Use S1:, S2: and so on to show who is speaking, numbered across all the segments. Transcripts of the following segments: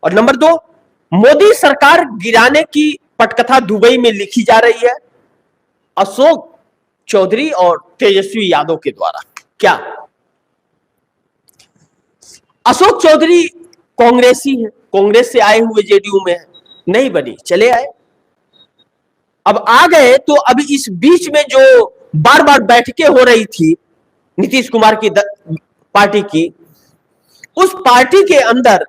S1: और नंबर 2, मोदी सरकार गिराने की पटकथा दुबई में लिखी जा रही है अशोक चौधरी और तेजस्वी यादव के द्वारा। क्या अशोक चौधरी कांग्रेसी है, कांग्रेस से आए हुए जेडीयू में है? नहीं बनी, चले आए। अब आ गए तो अभी इस बीच में जो बार बार बैठकें हो रही थी नीतीश कुमार की पार्टी की, उस पार्टी के अंदर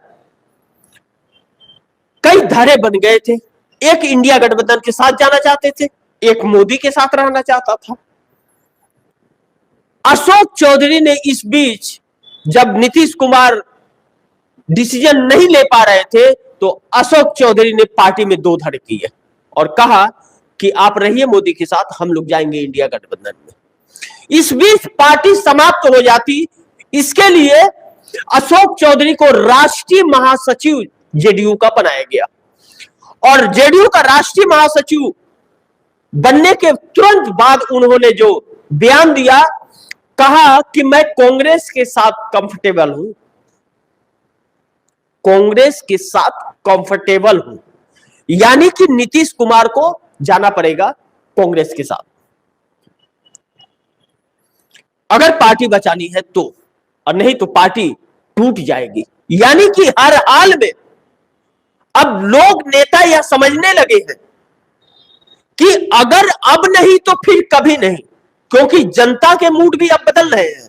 S1: कई धारे बन गए थे। एक इंडिया गठबंधन के साथ जाना चाहते थे, एक मोदी के साथ रहना चाहता था। अशोक चौधरी ने इस बीच जब नीतीश कुमार डिसीजन नहीं ले पा रहे थे तो अशोक चौधरी ने पार्टी में दो धड़ की है और कहा कि आप रहिए मोदी के साथ, हम लोग जाएंगे इंडिया गठबंधन में। इस बीच पार्टी समाप्त हो जाती। इसके लिए अशोक चौधरी को राष्ट्रीय महासचिव जेडीयू का बनाया गया और जेडीयू का राष्ट्रीय महासचिव बनने के तुरंत बाद उन्होंने जो बयान दिया, कहा कि मैं कांग्रेस के साथ कंफर्टेबल हूं, कांग्रेस के साथ कंफर्टेबल हूं, यानी कि नीतीश कुमार को जाना पड़ेगा कांग्रेस के साथ अगर पार्टी बचानी है तो, और नहीं तो पार्टी टूट जाएगी। यानी कि हर हाल में अब लोग नेता यह समझने लगे हैं कि अगर अब नहीं तो फिर कभी नहीं, क्योंकि जनता के मूड भी अब बदल रहे हैं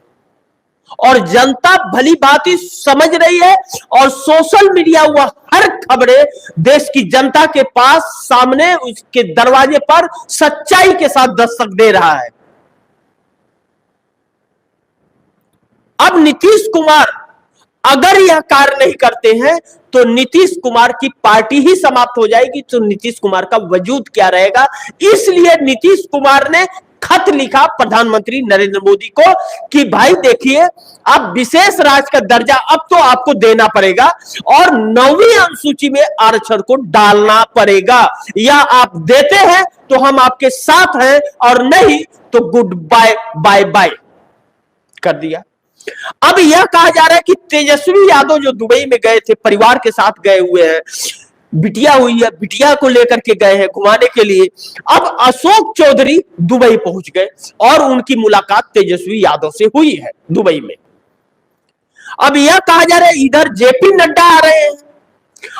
S1: और जनता भली बात ही समझ रही है और सोशल मीडिया वह हर खबरें देश की जनता के पास सामने उसके दरवाजे पर सच्चाई के साथ दस्तक दे रहा है। अब नीतीश कुमार अगर यह कार्य नहीं करते हैं तो नीतीश कुमार की पार्टी ही समाप्त हो जाएगी, तो नीतीश कुमार का वजूद क्या रहेगा। इसलिए नीतीश कुमार ने खत लिखा प्रधानमंत्री नरेंद्र मोदी को कि भाई देखिए, अब विशेष राज्य का दर्जा अब तो आपको देना पड़ेगा और 9वीं अनुसूची में आरक्षण को डालना पड़ेगा, या आप देते हैं तो हम आपके साथ हैं और नहीं तो गुड बाय बाय बाय कर दिया। अब यह कहा जा रहा है कि तेजस्वी यादव जो दुबई में गए थे, परिवार के साथ गए हुए हैं, बिटिया हुई है, बिटिया को लेकर के गए हैं घुमाने के लिए। अब अशोक चौधरी दुबई पहुंच गए और उनकी मुलाकात तेजस्वी यादव से हुई है दुबई में। अब यह कहा जा रहा है इधर जेपी नड्डा आ रहे हैं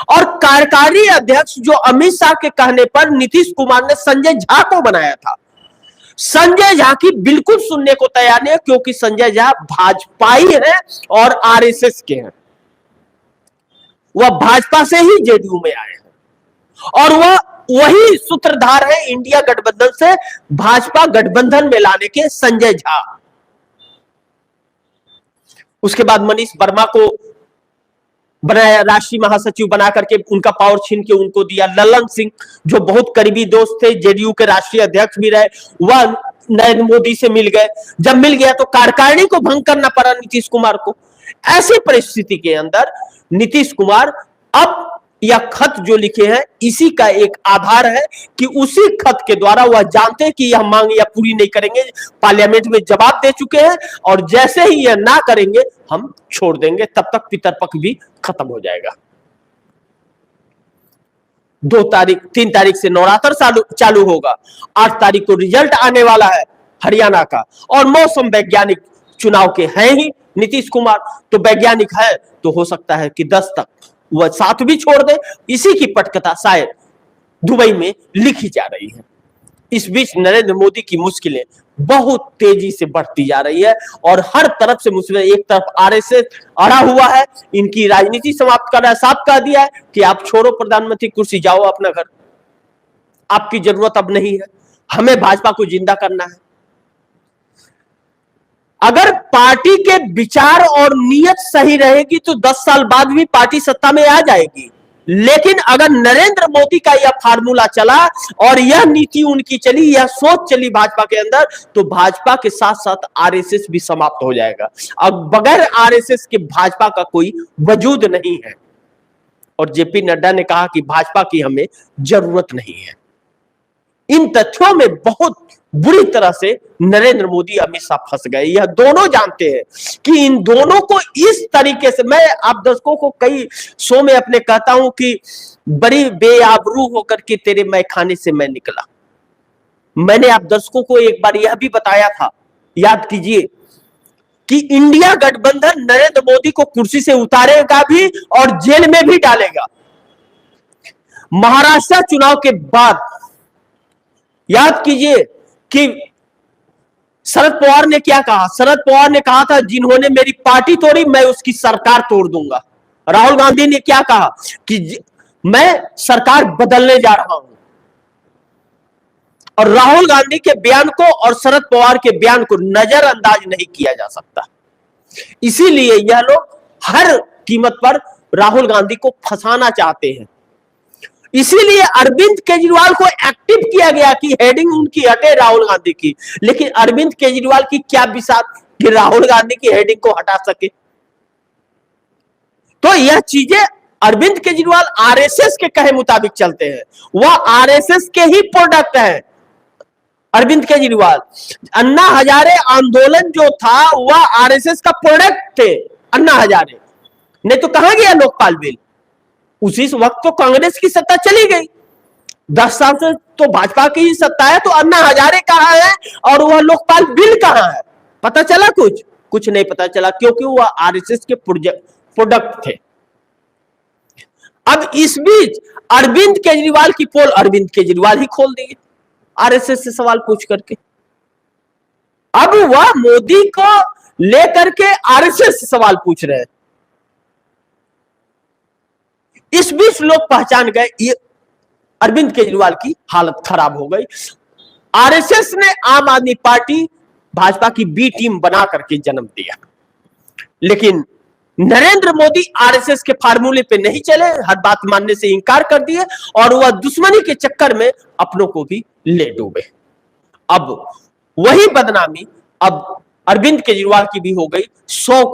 S1: और कार्यकारी अध्यक्ष जो अमित शाह के कहने पर नीतीश कुमार ने संजय झा को बनाया था। संजय झा की बिल्कुल सुनने को तैयार नहीं है, क्योंकि संजय झा भाजपाई है और आरएसएस के हैं। वह भाजपा से ही जेडीयू में आए हैं और वह वही सूत्रधार है इंडिया गठबंधन से भाजपा गठबंधन में लाने के, संजय झा। उसके बाद मनीष वर्मा को बनाया राष्ट्रीय महासचिव, बना करके उनका पावर छीन के उनको दिया। ललन सिंह जो बहुत करीबी दोस्त थे, जेडीयू के राष्ट्रीय अध्यक्ष भी रहे, वह नरेंद्र मोदी से मिल गए। जब मिल गया तो कार्यकारिणी को भंग करना पड़ा नीतीश कुमार को। ऐसी परिस्थिति के अंदर नीतीश कुमार अब यह खत जो लिखे हैं इसी का एक आधार है कि उसी खत के द्वारा वह जानते हैं कि यह मांग या पूरी नहीं करेंगे, पार्लियामेंट में जवाब दे चुके हैं और जैसे ही यह ना करेंगे हम छोड़ देंगे, तब तक पितरपक्ष भी खत्म हो जाएगा। 3 तारीख से नवरात्र चालू होगा, 8 तारीख को रिजल्ट आने वाला है हरियाणा का और मौसम वैज्ञानिक चुनाव के हैं ही नीतीश कुमार, तो वैज्ञानिक है तो हो सकता है कि 10 तक वह साथ भी छोड़ दे। इसी की पटकथा शायद दुबई में लिखी जा रही है। इस बीच नरेंद्र मोदी की मुश्किलें बहुत तेजी से बढ़ती जा रही है और हर तरफ से मुश्किलें, एक तरफ आरएसएस अड़ा हुआ है, इनकी राजनीति समाप्त कर रहा है, साफ कह दिया है कि आप छोड़ो प्रधानमंत्री कुर्सी, जाओ अपना घर, आपकी जरूरत अब नहीं है, हमें भाजपा को जिंदा करना है। अगर पार्टी के विचार और नीयत सही रहेगी तो 10 साल बाद भी पार्टी सत्ता में आ जाएगी, लेकिन अगर नरेंद्र मोदी का यह फार्मूला चला और यह नीति उनकी चली, यह सोच चली भाजपा के अंदर, तो भाजपा के साथ साथ आरएसएस भी समाप्त हो जाएगा। अब बगैर आरएसएस के भाजपा का कोई वजूद नहीं है और जेपी नड्डा ने कहा कि भाजपा की हमें जरूरत नहीं है। इन तथ्यों में बहुत बुरी तरह से नरेंद्र मोदी अमित शाह फंस गए। यह दोनों जानते हैं कि इन दोनों को इस तरीके से, मैं आप दर्शकों को कई शो में अपने कहता हूं कि बड़ी बेआबरू होकर के तेरे मैखाने से मैं निकला। मैंने आप दर्शकों को एक बार यह भी बताया था, याद कीजिए, कि इंडिया गठबंधन नरेंद्र मोदी को कुर्सी से उतारेगा भी और जेल में भी डालेगा। महाराष्ट्र चुनाव के बाद याद कीजिए कि शरद पवार ने क्या कहा। शरद पवार ने कहा था, जिन्होंने मेरी पार्टी तोड़ी मैं उसकी सरकार तोड़ दूंगा। राहुल गांधी ने क्या कहा कि मैं सरकार बदलने जा रहा हूं। और राहुल गांधी के बयान को और शरद पवार के बयान को नजरअंदाज नहीं किया जा सकता। इसीलिए यह लोग हर कीमत पर राहुल गांधी को फंसाना चाहते हैं। इसीलिए अरविंद केजरीवाल को एक्टिव किया गया कि हेडिंग उनकी हटे राहुल गांधी की। लेकिन अरविंद केजरीवाल की क्या विसात कि राहुल गांधी की हेडिंग को हटा सके। तो यह चीजें अरविंद केजरीवाल आरएसएस के कहे मुताबिक चलते हैं। वह आरएसएस के ही प्रोडक्ट है अरविंद केजरीवाल। अन्ना हजारे आंदोलन जो था वह आरएसएस का प्रोडक्ट थे अन्ना हजारे। नहीं तो कहां गया लोकपाल बिल? उसी वक्त तो कांग्रेस की सत्ता चली गई। 10 साल से तो भाजपा की ही सत्ता है। तो अन्ना हजारे कहां है और वह लोकपाल बिल कहां है? पता चला? कुछ नहीं पता चला, क्योंकि वह आरएसएस के प्रोडक्ट थे। अब इस बीच अरविंद केजरीवाल की पोल अरविंद केजरीवाल ही खोल दिए आरएसएस से सवाल पूछ करके। अब वह मोदी को लेकर के आरएसएस से सवाल पूछ रहे हैं। इस बीच लोग पहचान गए ये अरविंद केजरीवाल की हालत खराब हो गई। आरएसएस ने आम आदमी पार्टी भाजपा की बी टीम बना करके जन्म दिया। लेकिन नरेंद्र मोदी आरएसएस के फार्मूले पे नहीं चले, हर बात मानने से इंकार कर दिए और वह दुश्मनी के चक्कर में अपनों को भी ले डूबे। अब वही बदनामी अब अरविंद केजरीवाल की भी हो गई। 100 करोड़